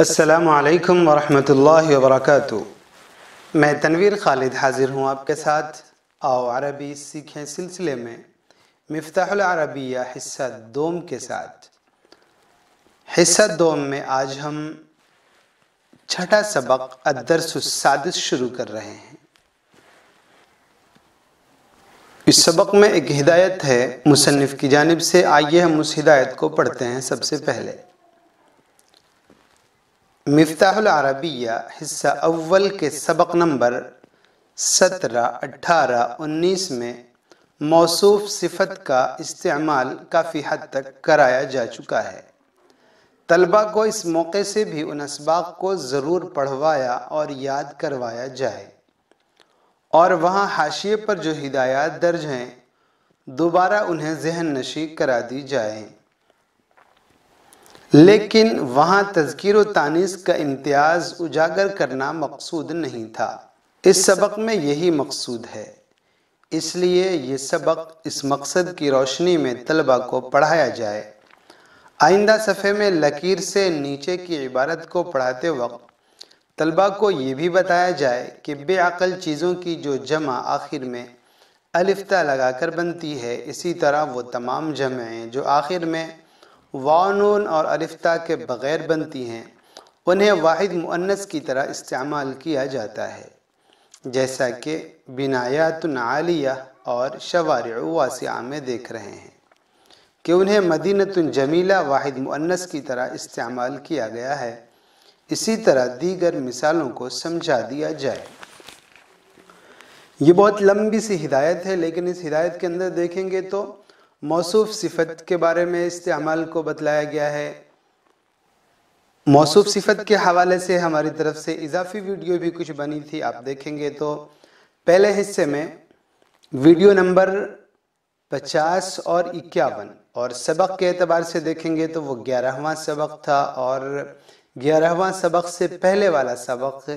السلام علیکم ورحمۃ اللہ وبرکاتہ۔ میں تنویر خالد حاضر ہوں آپ کے ساتھ آؤ عربی سیکھیں سلسلے میں مفتاح العربیہ حصہ دوم کے ساتھ۔ حصہ دوم میں آج ہم چھٹا سبق الدرس السادس شروع کر رہے ہیں۔ اس سبق میں ایک ہدایت ہے مصنف کی جانب سے، آئیے ہم اس ہدایت کو پڑھتے ہیں۔ سب سے پہلے مفتاح العربیہ حصہ اول کے سبق نمبر 17، 18، 19 میں موصوف صفت کا استعمال کافی حد تک کرایا جا چکا ہے۔ طلبہ کو اس موقع سے بھی ان اسباق کو ضرور پڑھوایا اور یاد کروایا جائے، اور وہاں حاشیے پر جو ہدایات درج ہیں دوبارہ انہیں ذہن نشی کرا دی جائیں، لیکن وہاں تذکیر و تانیث کا امتیاز اجاگر کرنا مقصود نہیں تھا۔ اس سبق میں یہی مقصود ہے، اس لیے یہ سبق اس مقصد کی روشنی میں طلبہ کو پڑھایا جائے۔ آئندہ صفحے میں لکیر سے نیچے کی عبارت کو پڑھاتے وقت طلبہ کو یہ بھی بتایا جائے کہ بے عقل چیزوں کی جو جمع آخر میں الف تا لگا کر بنتی ہے، اسی طرح وہ تمام جمعیں جو آخر میں واو نون اور الف تا کے بغیر بنتی ہیں، انہیں واحد مؤنث کی طرح استعمال کیا جاتا ہے، جیسا کہ بنایات عالیہ اور شوارع واسعہ میں دیکھ رہے ہیں کہ انہیں مدینۃ جمیلہ واحد مؤنث کی طرح استعمال کیا گیا ہے۔ اسی طرح دیگر مثالوں کو سمجھا دیا جائے۔ یہ بہت لمبی سی ہدایت ہے، لیکن اس ہدایت کے اندر دیکھیں گے تو موصوف صفت کے بارے میں استعمال کو بتلایا گیا ہے۔ موصوف صفت کے حوالے سے ہماری طرف سے اضافی ویڈیو بھی کچھ بنی تھی، آپ دیکھیں گے تو پہلے حصے میں ویڈیو نمبر 50 اور 51، اور سبق کے اعتبار سے دیکھیں گے تو وہ 11واں سبق تھا، اور 11واں سبق سے پہلے والا سبق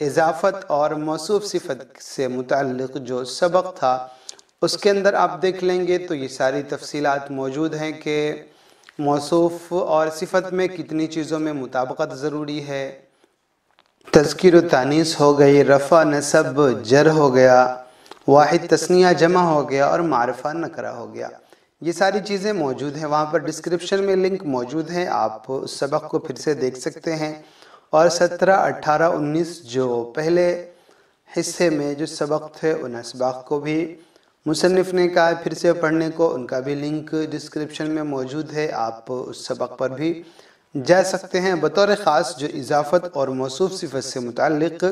اضافت اور موصوف صفت سے متعلق جو سبق تھا اس کے اندر آپ دیکھ لیں گے تو یہ ساری تفصیلات موجود ہیں کہ موصوف اور صفت میں کتنی چیزوں میں مطابقت ضروری ہے۔ تذکیر و تانیث ہو گئی، رفع نصب جر ہو گیا، واحد تثنیہ جمع ہو گیا، اور معرفہ نکرہ ہو گیا۔ یہ ساری چیزیں موجود ہیں، وہاں پر ڈسکرپشن میں لنک موجود ہیں، آپ اس سبق کو پھر سے دیکھ سکتے ہیں۔ اور 17، 18، 19 جو پہلے حصے میں جو سبق تھے ان اسباق کو بھی مصنف نے کہا پھر سے پڑھنے کو، ان کا بھی لنک ڈسکرپشن میں موجود ہے، آپ اس سبق پر بھی جا سکتے ہیں۔ بطور خاص جو اضافت اور موصوف صفت سے متعلق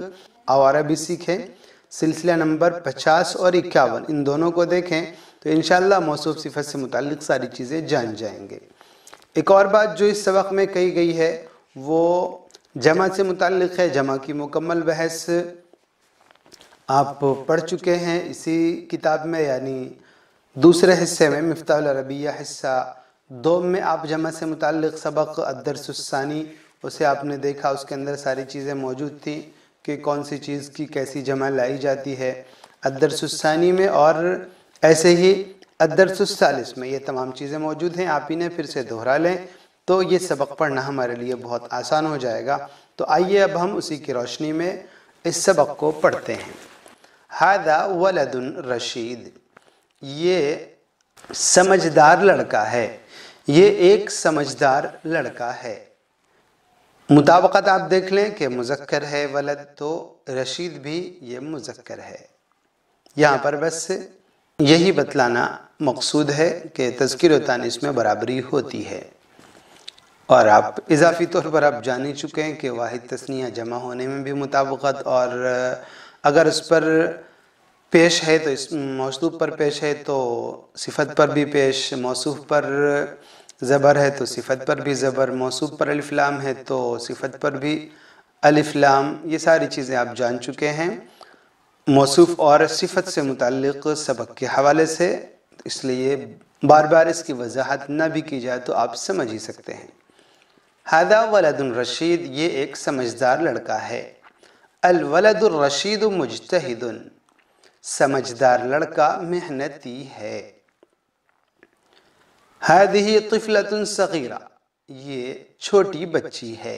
آؤ عربی سیکھیں سلسلہ نمبر 50 اور 51، ان دونوں کو دیکھیں تو انشاءاللہ موصوف صفت سے متعلق ساری چیزیں جان جائیں گے۔ ایک اور بات جو اس سبق میں کہی گئی ہے وہ جمع سے متعلق ہے۔ جمع کی مکمل بحث آپ پڑھ چکے ہیں اسی کتاب میں، یعنی دوسرے حصے میں مفتاح العربیہ حصہ دوم میں آپ جمع سے متعلق سبق الدرس الثانی اسے آپ نے دیکھا، اس کے اندر ساری چیزیں موجود تھیں کہ کون سی چیز کی کیسی جمع لائی جاتی ہے الدرس الثانی میں، اور ایسے ہی الدرس الثالث میں یہ تمام چیزیں موجود ہیں۔ آپ انہیں پھر سے دہرا لیں تو یہ سبق پڑھنا ہمارے لیے بہت آسان ہو جائے گا۔ تو آئیے اب ہم اسی کی روشنی میں اس سبق کو پڑھتے ہیں۔ ھذا ولد رشید، یہ سمجھدار لڑکا ہے، یہ ایک سمجھدار لڑکا ہے۔ مطابقت آپ دیکھ لیں کہ مذکر ہے ولد، تو رشید بھی یہ مذکر ہے۔ یہاں پر بس یہی بتلانا مقصود ہے کہ تذکیر و تانیث میں برابری ہوتی ہے، اور آپ اضافی طور پر آپ جان ہی چکے ہیں کہ واحد تثنیہ جمع ہونے میں بھی مطابقت، اور اگر اس پر پیش ہے تو اس موصوف پر پیش ہے تو صفت پر بھی پیش، موصوف پر زبر ہے تو صفت پر بھی زبر، موصوف پر الف لام ہے تو صفت پر بھی الف لام، یہ ساری چیزیں آپ جان چکے ہیں موصوف اور صفت سے متعلق سبق کے حوالے سے، اس لیے بار بار اس کی وضاحت نہ بھی کی جائے تو آپ سمجھ ہی سکتے ہیں۔ ھذا ولد رشید، یہ ایک سمجھدار لڑکا ہے۔ الولد الرشید مجتہد، سمجھدار لڑکا محنتی ہے۔ ھذہ طفلۃ صغیرہ، یہ چھوٹی بچی ہے۔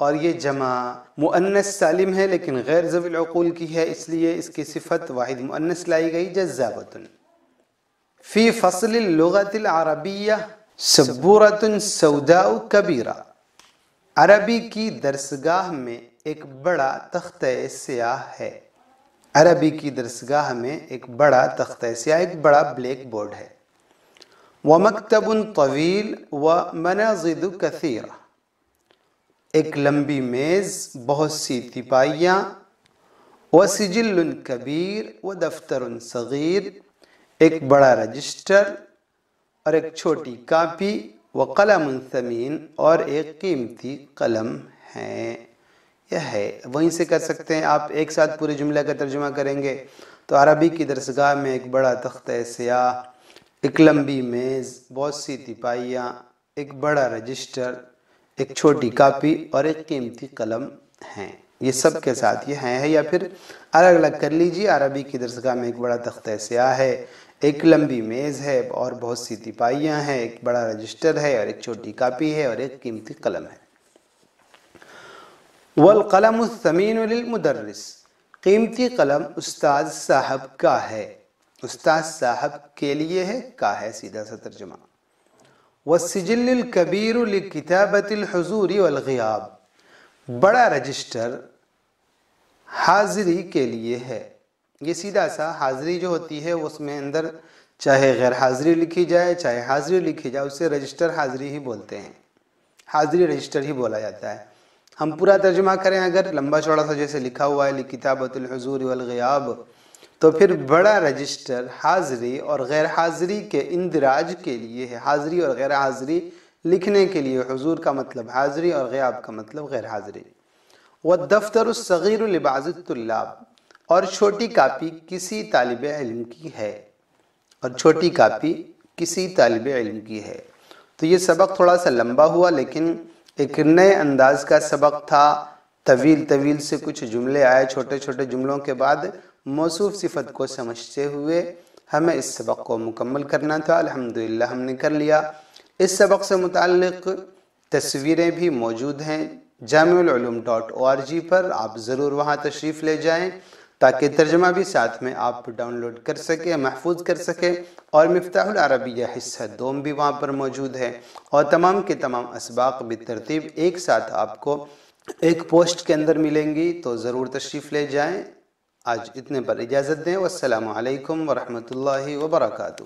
اور یہ جمع مؤنث سالم ہے لیکن غیر ذوی العقول کی ہے، اس لیے اس کی صفت واحد مؤنث لائی گئی جذابۃ۔ فی فصل اللغۃ العربیہ سبورۃ سوداء کبیرہ، عربی کی درسگاہ میں ایک بڑا تختہ سیاہ ہے۔ عربی کی درسگاہ میں ایک بڑا تختہ سیاہ، ایک بڑا بلیک بورڈ ہے۔ ومکتب طویل ومناضد کثیرہ، ایک لمبی میز، بہت سی تپائیاں، وسجل کبیر ودفتر صغیر، ایک بڑا رجسٹر اور ایک چھوٹی کاپی، وقلم ثمین، اور ایک قیمتی قلم ہے۔ یہ ہے، وہیں سے کر سکتے ہیں آپ ایک ساتھ پورے جملے کا ترجمہ کریں گے تو عربی کی درسگاہ میں ایک بڑا تختہ سیاہ، ایک لمبی میز، بہت سی تپائیاں، ایک بڑا رجسٹر، ایک چھوٹی کاپی اور ایک قیمتی قلم ہیں۔ یہ سب کے ساتھ یہ ہیں ہے یا پھر الگ الگ کر لیجیے۔ عربی کی درسگاہ میں ایک بڑا تختہ سیاہ ہے، ایک لمبی میز ہے اور بہت سی تپائیاں ہیں، ایک بڑا رجسٹر ہے اور ایک چھوٹی کاپی ہے اور ایک قیمتی قلم ہے۔ والقلم الثمین للمدرس، قیمتی قلم استاد صاحب کا ہے، استاد صاحب کے لیے ہے، کا ہے سیدھا سا ترجمہ۔ والسجل الکبیر لکتابت الحضور والغیاب، بڑا رجسٹر حاضری کے لیے ہے۔ یہ سیدھا سا حاضری جو ہوتی ہے اس میں اندر چاہے غیر حاضری لکھی جائے چاہے حاضری لکھی جائے اسے رجسٹر حاضری ہی بولتے ہیں، حاضری رجسٹر ہی بولا جاتا ہے۔ ہم پورا ترجمہ کریں اگر لمبا چوڑا سا جیسے لکھا ہوا ہے لکتابت الحضور والغیاب، تو پھر بڑا رجسٹر حاضری اور غیر حاضری کے اندراج کے لیے ہے، حاضری اور غیر حاضری لکھنے کے لیے، حضور کا مطلب حاضری اور غیاب کا مطلب غیر حاضری۔ والدفتر الصغیر لبعض الطلاب، اور چھوٹی کاپی کسی طالب علم کی ہے، اور چھوٹی کاپی کسی طالب علم کی ہے۔ تو یہ سبق تھوڑا سا لمبا ہوا لیکن ایک نئے انداز کا سبق تھا، طویل سے کچھ جملے آئے، چھوٹے چھوٹے جملوں کے بعد موصوف صفت کو سمجھتے ہوئے ہمیں اس سبق کو مکمل کرنا تھا۔ الحمدللہ ہم نے کر لیا۔ اس سبق سے متعلق تصویریں بھی موجود ہیں jamiululum.org پر، آپ ضرور وہاں تشریف لے جائیں تاکہ ترجمہ بھی ساتھ میں آپ ڈاؤن لوڈ کر سکیں، محفوظ کر سکیں، اور مفتاح العربیہ حصہ دوم بھی وہاں پر موجود ہے، اور تمام کے تمام اسباق بالترتیب ایک ساتھ آپ کو ایک پوسٹ کے اندر ملیں گی، تو ضرور تشریف لے جائیں۔ آج اتنے پر اجازت دیں، والسلام علیکم ورحمۃ اللہ وبرکاتہ۔